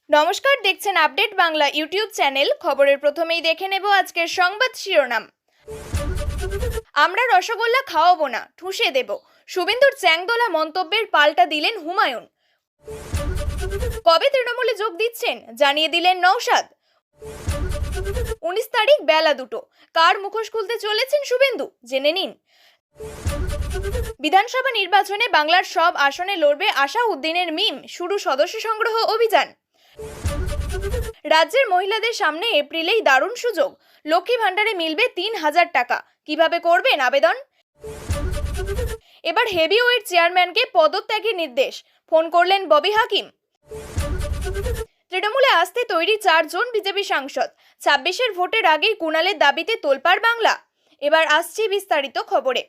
নমস্কার, দেখছেন update Bangla YouTube channel. খবরের প্রথমেই দেখে নেব আজকের সংবাদ শিরোনাম। আমরা রসগোল্লা খাওয়াবো না, ঠুসে দেব। শুভেন্দুর চ্যাংদোলা মন্তব্যের পাল্টা দিলেন হুমায়ুন। কবে তৃণমূলে যোগ দিচ্ছেন জানিয়ে দিলেন নওশাদ। 19 তারিখ বেলা 2টো। কার মুখোশ খুলতে চলেছেন শুভেন্দু, জেনে নিন। বিধানসভা নির্বাচনে বাংলার সব আসনে লড়বে আসাউদ্দিনের মিম, শুরু সদস্য সংগ্রহ অভিযান। রাজ্যের মহিলাদের সামনে এপ্রিলেই দারুণ সুযোগ, লক্ষ্মী ভান্ডারে মিলবে 3,000 টাকা। কিভাবে করবেন আবেদন? এবার হেভিওয়েট চেয়ারম্যানকে পদত্যাগের নির্দেশ, ফোন করলেন ববি হাকিম। তৃণমূলে আসতে তৈরি 4 জন বিজেপি সাংসদ, 26-এর ভোটের আগেই কুণালের দাবিতে তোলপাড় বাংলা। এবার আসছি বিস্তারিত খবরে।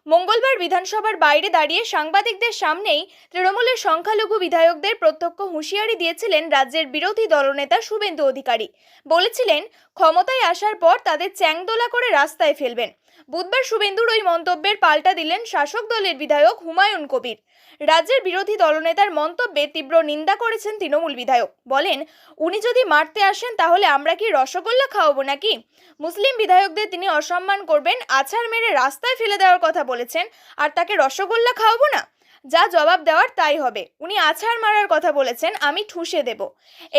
মঙ্গলবার বিধানসভার বাইরে দাঁড়িয়ে সাংবাদিকদের সামনেই তৃণমূলের সংখ্যালঘু বিধায়কদের প্রত্যক্ষ হুঁশিয়ারি দিয়েছিলেন রাজ্যের বিরোধী দলনেতা শুভেন্দু অধিকারী। বলেছিলেন, ক্ষমতায় আসার পর তাদের চ্যাংদোলা করে রাস্তায় ফেলবেন। বুধবার শুভেন্দুর ওই মন্তব্যের পাল্টা দিলেন শাসক দলের বিধায়ক হুমায়ুন কবির। রাজ্যের বিরোধী দলনেতার মন্তব্যে তীব্র নিন্দা করেছেন তৃণমূল বিধায়ক। বলেন, উনি যদি মারতে আসেন তাহলে আমরা কি রসগোল্লা খাওয়াবো নাকি? মুসলিম বিধায়কদের তিনি অসম্মান করবেন, আছাড় মেরে রাস্তায় ফেলে দেওয়ার কথা বলেছেন, আর তাকে রসগোল্লা খাওয়াবো না? যা জবাব দেওয়ার তাই হবে। উনি আছাড় মারার কথা বলেছেন, আমি ঠুসে দেব।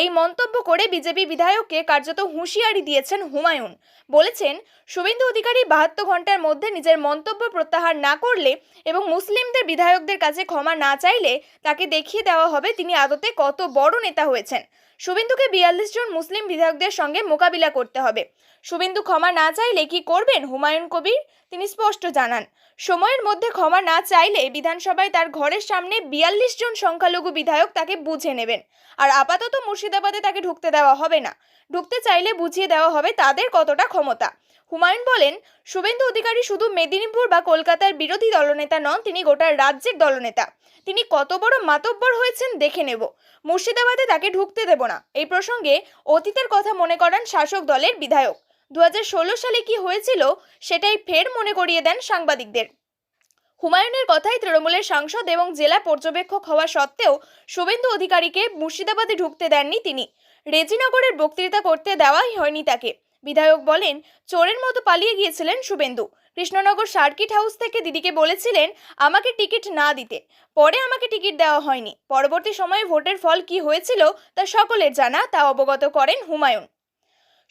এই মন্তব্য করে বিজেপি বিধায়ককে কার্যত হুঁশিয়ারি দিয়েছেন হুমায়ুন। বলেছেন, শুভেন্দু অধিকারী 72 ঘন্টার মধ্যে নিজের মন্তব্য প্রত্যাহার না করলে এবং মুসলিমদের বিধায়কদের কাছে ক্ষমা না চাইলে তাকে দেখিয়ে দেওয়া হবে তিনি আদতে কত বড় নেতা হয়েছেন। শুভেন্দুকে 42 জন মুসলিম বিধায়কদের সঙ্গে মোকাবিলা করতে হবে। শুভেন্দু ক্ষমা না চাইলে কি করবেন হুমায়ুন কবির? তিনি স্পষ্ট জানান, সময়ের মধ্যে ক্ষমা না চাইলে বিধানসভায় তার ঘরের সামনে 42 জন সংখ্যালঘু বিধায়ক তাকে বুঝে নেবেন। আর আপাতত মুর্শিদাবাদে তাকে ঢুকতে দেওয়া হবে না। ঢুকতে চাইলে বুঝিয়ে দেওয়া হবে তাদের কতটা ক্ষমতা। হুমায়ুন বলেন, শুভেন্দু অধিকারী শুধু মেদিনীপুর বা কলকাতার বিরোধী দলনেতা নন, তিনি গোটা রাজ্যের দলনেতা। তিনি কত বড় মাতব্বর হয়েছেন দেখে নেব। মুর্শিদাবাদে তাকে ঢুকতে দেব না। এই প্রসঙ্গে অতীতের কথা মনে করান শাসক দলের বিধায়ক। 2016 সালে কি হয়েছিল সেটাই ফের মনে করিয়ে দেন সাংবাদিকদের। হুমায়ুনের কথায় তৃণমূলের সাংসদ এবং জেলা পর্যবেক্ষক হওয়া সত্ত্বেও শুভেন্দু অধিকারীকে মুর্শিদাবাদে ঢুকতে দেননি তিনি। রেজিনগরের বক্তৃতা করতে দেওয়াই হয়নি তাকে। বিধায়ক বলেন, চোরের মতো পালিয়ে গিয়েছিলেন শুভেন্দু। কৃষ্ণনগর সার্কিট হাউস থেকে দিদিকে বলেছিলেন আমাকে টিকিট না দিতে, পরে আমাকে টিকিট দেওয়া হয়নি। পরবর্তী সময়ে ভোটের ফল কি হয়েছিল তা সকলের জানা, তা অবগত করেন হুমায়ুন।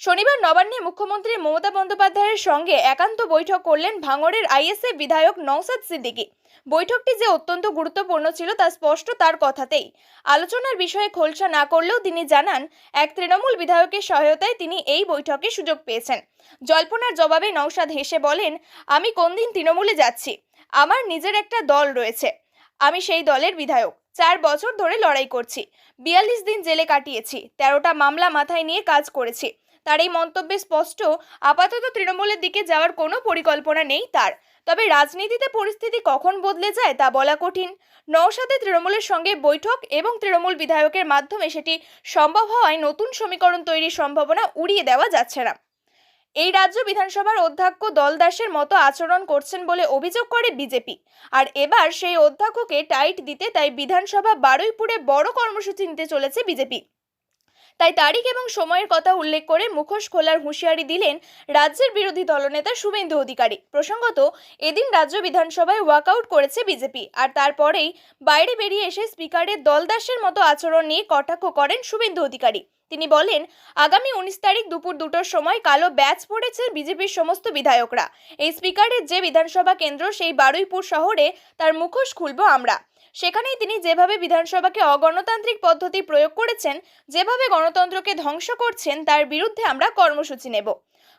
শনিবার নবান্নে মুখ্যমন্ত্রী মমতা বন্দ্যোপাধ্যায়ের সঙ্গে একান্ত বৈঠক করলেন ভাঙড়ের আইএসএফ বিধায়ক নওশাদ সিদ্দিকী। বৈঠকটি যে অত্যন্ত গুরুত্বপূর্ণ ছিল তা স্পষ্ট তার কথাতেই। আলোচনার বিষয়ে খোলসা না করলেও তিনি জানান, এক তৃণমূল বিধায়কের সহায়তায় তিনি এই বৈঠকে সুযোগ পেয়েছেন। জল্পনার জবাবে নওশাদ হেসে বলেন, আমি কোন দিন তৃণমূলে যাচ্ছি? আমার নিজের একটা দল রয়েছে, আমি সেই দলের বিধায়ক। 4 বছর ধরে লড়াই করছি, 42 দিন জেলে কাটিয়েছি, 13টা মামলা মাথায় নিয়ে কাজ করেছি। তার এই মন্তব্যে স্পষ্ট, আপাতত তৃণমূলের দিকে যাওয়ার কোনো পরিকল্পনা নেই তার। তবে রাজনীতিতে পরিস্থিতি কখন বদলে যায় তা বলা কঠিন। নওশাদের তৃণমূলের সঙ্গে বৈঠক এবং তৃণমূল বিধায়কের মাধ্যমে সেটি সম্ভব হওয়ায় নতুন সমীকরণ তৈরির সম্ভাবনা উড়িয়ে দেওয়া যাচ্ছে না। এই রাজ্য বিধানসভার অধ্যক্ষ দলদাসের মতো আচরণ করছেন বলে অভিযোগ করে বিজেপি। আর এবার সেই অধ্যক্ষকে টাইট দিতে তাই বিধানসভা বারুইপুরে বড় কর্মসূচি নিতে চলেছে বিজেপি। তাই তারিখ এবং সময়ের কথা উল্লেখ করে মুখোশ খোলার হুঁশিয়ারি দিলেন রাজ্যের বিরোধী দলনেতা শুভেন্দু অধিকারী। প্রসঙ্গত, এদিন রাজ্য বিধানসভায় ওয়াকআউট করেছে বিজেপি, আর তারপরেই বাইরে বেরিয়ে এসে স্পিকারের দলদাসের মতো আচরণ নিয়ে কটাক্ষ করেন শুভেন্দু অধিকারী। তিনি বলেন, আগামী 19 তারিখ দুপুর 2টোর সময় কালো ব্যাচ পড়েছে বিজেপির সমস্ত বিধায়করা। এই স্পিকারের যে বিধানসভা কেন্দ্র সেই বারুইপুর শহরে তার মুখোশ খুলব আমরা। সেখানেই তিনি যেভাবে বিধানসভাকে অগণতান্ত্রিক পদ্ধতি প্রয়োগ করেছেন, যেভাবে গণতন্ত্রকে ধ্বংস করছেন, তার বিরুদ্ধে আমরা কর্মসূচি নেব।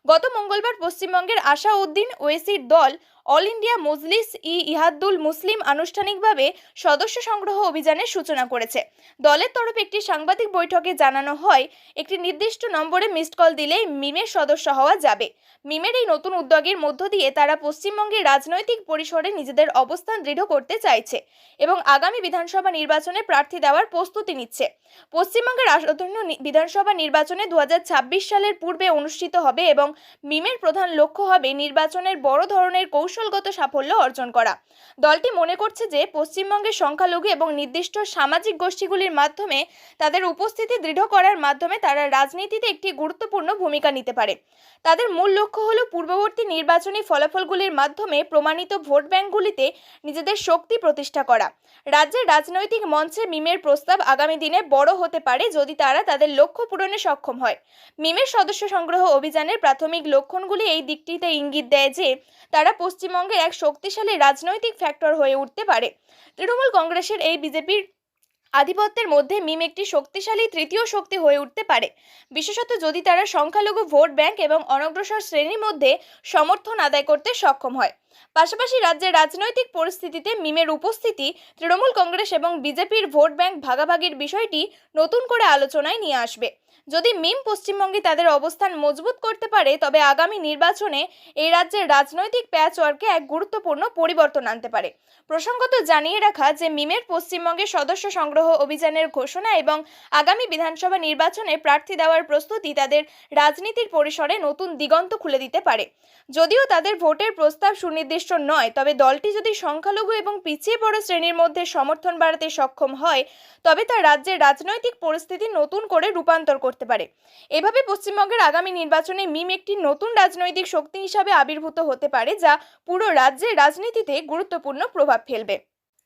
গত মঙ্গলবার পশ্চিমবঙ্গের আসাউদ্দিন ওয়েসির দল অল ইন্ডিয়া মজলিস ইহাদুল মুসলিম আনুষ্ঠানিকভাবে সদস্য সংগ্রহ অভিযানের সূচনা করেছে। দলের তরফে একটি সাংবাদিক বৈঠকে জানানো হয়, একটি নির্দিষ্ট নম্বরে মিসড কল দিলেই মিমের সদস্য হওয়া যাবে। মিমের এই নতুন উদ্যোগের মধ্য দিয়ে তারা পশ্চিমবঙ্গের রাজনৈতিক পরিসরে নিজেদের অবস্থান দৃঢ় করতে চাইছে এবং আগামী বিধানসভা নির্বাচনে প্রার্থী দেওয়ার প্রস্তুতি নিচ্ছে। পশ্চিমবঙ্গের আসন্ন বিধানসভা নির্বাচনে 2026 সালের পূর্বে অনুষ্ঠিত হবে এবং মিমের প্রধান লক্ষ্য হবে নির্বাচনের বড় ধরনের কৌশল কৌশলগত সাফল্য অর্জন করা। দলটি মনে করছে যে পশ্চিমবঙ্গের সংখ্যালঘু এবং নির্দিষ্ট সামাজিক গোষ্ঠীগুলির মাধ্যমে তাদের উপস্থিতি দৃঢ় করার মাধ্যমে তারা রাজনীতিতে একটি গুরুত্বপূর্ণ ভূমিকা নিতে পারে। তাদের মূল লক্ষ্য হল পূর্ববর্তী নির্বাচনী ফলাফলগুলির মাধ্যমে প্রমাণিত ভোট ব্যাংকগুলিতে নিজেদের শক্তি প্রতিষ্ঠা করা। রাজ্যের রাজনৈতিক মঞ্চে মিমের প্রস্তাব আগামী দিনে বড় হতে পারে যদি তারা তাদের লক্ষ্য পূরণে সক্ষম হয়। মিমের সদস্য সংগ্রহ অভিযানের প্রাথমিক লক্ষণগুলি এই দিকটিতে ইঙ্গিত দেয় যে তারা পশ্চিমবঙ্গের এক শক্তিশালী রাজনৈতিক ফ্যাক্টর হয়ে উঠতে পারে। তৃণমূল কংগ্রেসের এই বিজেপির আধিপত্যের মধ্যে মিম একটি শক্তিশালী তৃতীয় শক্তি হয়ে উঠতে পারে, বিশেষত যদি তারা সংখ্যালঘু ভোট ব্যাংক এবং অনগ্রসর শ্রেণীর মধ্যে সমর্থন আদায় করতে সক্ষম হয়। পাশাপাশি রাজ্যের রাজনৈতিক পরিস্থিতিতে মিমের উপস্থিতি তৃণমূল কংগ্রেস এবং বিজেপির ভোট ব্যাংক ভাগাভাগির বিষয়টি নতুন করে আলোচনায় নিয়ে আসবে। যদি মিম পশ্চিমবঙ্গে তাদের অবস্থান মজবুত করতে পারে তবে আগামী নির্বাচনে এই রাজ্যের রাজনৈতিক প্যাচওয়ার্কে এক গুরুত্বপূর্ণ পরিবর্তন আনতে পারে। প্রসঙ্গত জানিয়ে রাখা যে মিমের পশ্চিমবঙ্গে সদস্য সংগ্রহ অভিযানের ঘোষণা এবং আগামী বিধানসভা নির্বাচনে প্রার্থী দেওয়ার প্রস্তুতি তাদের রাজনীতির পরিসরে নতুন দিগন্ত খুলে দিতে পারে। যদিও তাদের ভোটের প্রস্তাব সুনির্দিষ্ট নয়, তবে দলটি যদি সংখ্যালঘু এবং পিছিয়ে পড়া শ্রেণীর মধ্যে সমর্থন বাড়াতে সক্ষম হয় তবে তা রাজ্যের রাজনৈতিক পরিস্থিতি নতুন করে রূপান্তর করতে পারে। এভাবে পশ্চিমবঙ্গের আগামী নির্বাচনে মিম একটি নতুন রাজনৈতিক শক্তি হিসাবে আবির্ভূত হতে পারে যা পুরো রাজ্যের রাজনীতিতে গুরুত্বপূর্ণ প্রভাব ফেলবে।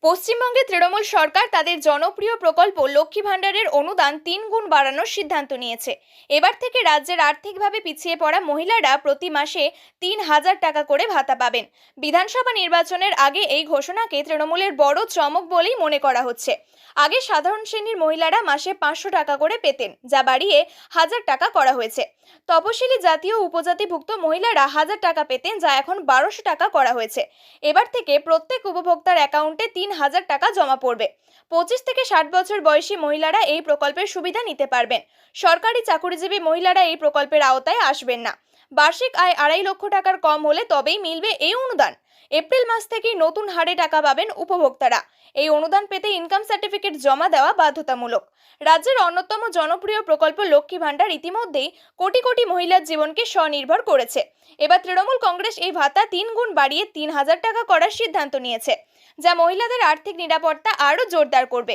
পশ্চিমবঙ্গে তৃণমূল সরকার তাদের জনপ্রিয় প্রকল্প লক্ষ্মী ভাণ্ডারের অনুদান 3 গুণ বাড়ানোর সিদ্ধান্ত নিয়েছে। এবার থেকে রাজ্যের আর্থিকভাবে পিছিয়ে পড়া মহিলারা প্রতি মাসে 3000 টাকা করে ভাতা পাবেন। বিধানসভা নির্বাচনের আগে এই ঘোষণাকে তৃণমূলের বড় চমক বলেই মনে করা হচ্ছে। আগে সাধারণ শ্রেণীর মহিলারা মাসে 500 টাকা করে পেতেন, যা বাড়িয়ে 1000 টাকা করা হয়েছে। তপশিলি জাতি ও উপজাতিভুক্ত মহিলারা 1000 টাকা পেতেন, যা এখন 1200 টাকা করা হয়েছে। এবার থেকে প্রত্যেক উপভোক্তার অ্যাকাউন্টে 3000 টাকা জমা পড়বে। 25 থেকে 60 বছর বয়সী মহিলারা এই প্রকল্পের সুবিধা নিতে পারবেন। সরকারি চাকরিজীবী মহিলারা এই প্রকল্পের আওতায় আসবেন না। বার্ষিক আয় 2.5 লক্ষ টাকার কম হলে তবেই মিলবে এই অনুদান। এপ্রিল মাস থেকেই নতুন হারে টাকা পাবেন উপভোক্তারা। এই অনুদান পেতে ইনকাম সার্টিফিকেট জমা দেওয়া বাধ্যতামূলক। রাজ্যের অন্যতম জনপ্রিয় প্রকল্প লক্ষ্মী ভাণ্ডার ইতিমধ্যেই কোটি কোটি মহিলার জীবনকে স্বনির্ভর করেছে। এবার তৃণমূল কংগ্রেস এই ভাতা 3 গুণ বাড়িয়ে 3000 টাকা করার সিদ্ধান্ত নিয়েছে, যা মহিলাদের আর্থিক নিরাপত্তা আরও জোরদার করবে।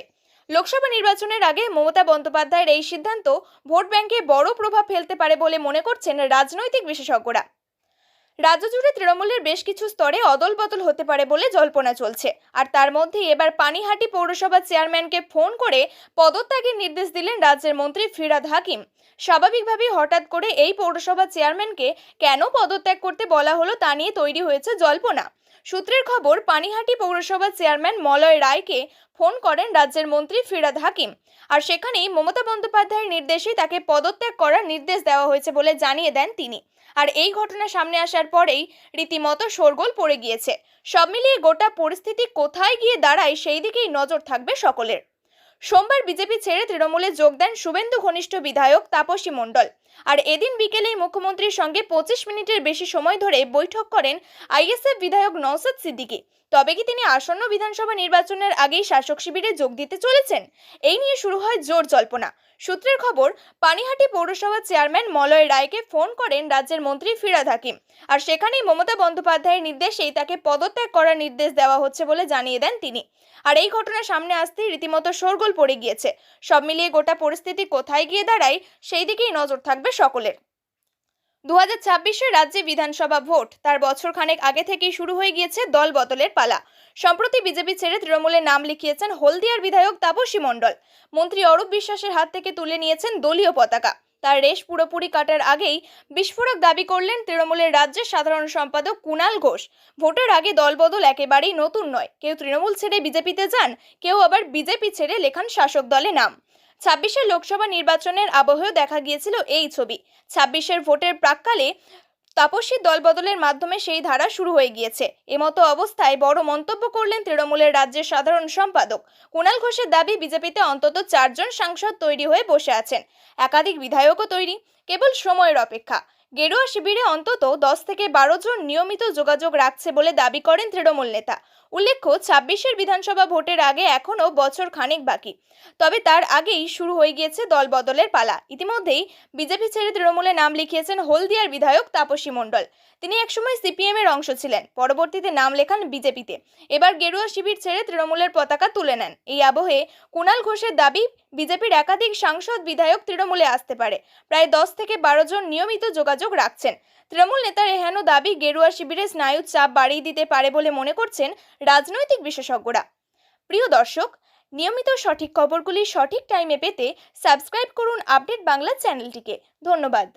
লোকসভা নির্বাচনের আগে মমতা বন্দ্যোপাধ্যায়ের এই সিদ্ধান্ত ভোট ব্যাংকে বড় প্রভাব ফেলতে পারে বলে মনে করছেন রাজনৈতিক বিশেষজ্ঞরা। রাজ্য জুড়ে তৃণমূলের বেশ কিছু স্তরে অদলবদল হতে পারে বলে জল্পনা চলছে, আর তার মধ্যেই এবার পানিহাটি পৌরসভার চেয়ারম্যানকে ফোন করে পদত্যাগের নির্দেশ দিলেন রাজ্যের মন্ত্রী ফিরহাদ হাকিম। স্বাভাবিকভাবেই হঠাৎ করে এই পৌরসভার চেয়ারম্যানকে কেন পদত্যাগ করতে বলা হলো তা নিয়ে তৈরি হয়েছে জল্পনা। সূত্রের খবর, পানিহাটি পৌরসভার চেয়ারম্যান মলয় রায়কে ফোন করেন রাজ্যের মন্ত্রী ফিরহাদ হাকিম, আর সেখানেই মমতা বন্দ্যোপাধ্যায়ের নির্দেশে তাকে পদত্যাগ করার নির্দেশ দেওয়া হয়েছে বলে জানিয়ে দেন তিনি। আর এই ঘটনা সামনে আসার পরেই রীতিমতো শোরগোল পড়ে গিয়েছে। সব মিলিয়ে গোটা পরিস্থিতি কোথায় গিয়ে দাঁড়ায় সেই দিকেই নজর থাকবে সকলের। সোমবার বিজেপি ছেড়ে তৃণমূলে যোগ দেন শুভেন্দু ঘনিষ্ঠ বিধায়ক তাপসী মণ্ডল, আর এদিন বিকেলেই মুখ্যমন্ত্রীর সঙ্গে 25 মিনিটের বেশি সময় ধরে বৈঠক করেন আইএসএফ বিধায়ক নওশাদ সিদ্দিকী। তবে কি তিনি আসন্ন বিধানসভা নির্বাচনের আগেই শাসক শিবিরে যোগ দিতে চলেছেন? এই নিয়ে শুরু হয় জোর জল্পনা। সূত্রের খবর, পানিহাটি পৌরসভার চেয়ারম্যান মলয় রায়কে ফোন করেন রাজ্যের মন্ত্রী ফিরহাদ হাকিম, আর সেখানেই মমতা বন্দ্যোপাধ্যায়ের নির্দেশেই তাকে পদত্যাগ করার নির্দেশ দেওয়া হচ্ছে বলে জানিয়ে দেন তিনি। আর এই ঘটনা সামনে আসতেই রীতিমতো শোরগোল পড়ে গিয়েছে। সব মিলিয়ে গোটা পরিস্থিতি কোথায় গিয়ে দাঁড়ায় সেই দিকেই নজর থাকবে সকলের। 2026-এর রাজ্যে বিধানসভা ভোট তার বছরখানেক আগে থেকেই শুরু হয়ে গিয়েছে দল বদলের পালা। সম্প্রতি বিজেপি ছেড়ে তৃণমূলে নাম লিখিয়েছেন হলদিয়ার বিধায়ক তাপসী মণ্ডল। মন্ত্রী অরূপ বিশ্বাসের হাত থেকে তুলে নিয়েছেন দলীয় পতাকা। তার রেশ পুরোপুরি কাটার আগেই বিস্ফোরক দাবি করলেন তৃণমূলের রাজ্যের সাধারণ সম্পাদক কুণাল ঘোষ। ভোটের আগে দলবদল একেবারেই নতুন নয়। কেউ তৃণমূল ছেড়ে বিজেপিতে যান, কেউ আবার বিজেপি ছেড়ে লেখান শাসক দলে নাম। 26-এর লোকসভা নির্বাচনের আবহেও দেখা গিয়েছিল এই ছবি। 26-এর ভোটের প্রাক্কালে তাপসীর দলবদলের মাধ্যমে সেই ধারা শুরু হয়ে গিয়েছে। এমতো অবস্থায় বড় মন্তব্য করলেন তৃণমূলের রাজ্যের সাধারণ সম্পাদক কুণাল ঘোষের দাবি, বিজেপিতে অন্তত 4 জন সাংসদ তৈরি হয়ে বসে আছেন, একাধিক বিধায়কও তৈরি, কেবল সময়ের অপেক্ষা। গেরুয়া শিবিরে অন্তত 10 থেকে 12 জন নিয়মিত যোগাযোগ রাখছে বলে দাবি করেন তৃণমূল নেতা। উল্লেখ্য, 26-এর বিধানসভা ভোটের আগে এখনো বছর খানেক বাকি। তবে তার আগেই শুরু হয়ে গিয়েছে দল বদলের পালা। ইতিমধ্যেই বিজেপি ছেড়ে তৃণমূলে নাম লিখিয়েছেন হলদিয়ার বিধায়ক তাপসী মণ্ডল। তিনি একসময় সিপিএম এর অংশ ছিলেন, পরবর্তীতে নাম লেখান বিজেপিতে। এবার গেরুয়া শিবির ছেড়ে তৃণমূলের পতাকা তুলে নেন। এই আবহে কুণাল ঘোষের দাবি, বিজেপির একাধিক সাংসদ বিধায়ক তৃণমূলে আসতে পারে। প্রায় 10 থেকে 12 জন নিয়মিত যোগাযোগ রাখছেন। তৃণমূল নেতার এহেন দাবি গেরুয়া শিবিরের স্নায়ুর চাপ বাড়িয়ে দিতে পারে বলে মনে করছেন রাজনৈতিক বিশেষজ্ঞরা। প্রিয় দর্শক, নিয়মিত সঠিক খবরগুলি সঠিক টাইমে পেতে সাবস্ক্রাইব করুন আপডেট বাংলা চ্যানেলটিকে। ধন্যবাদ।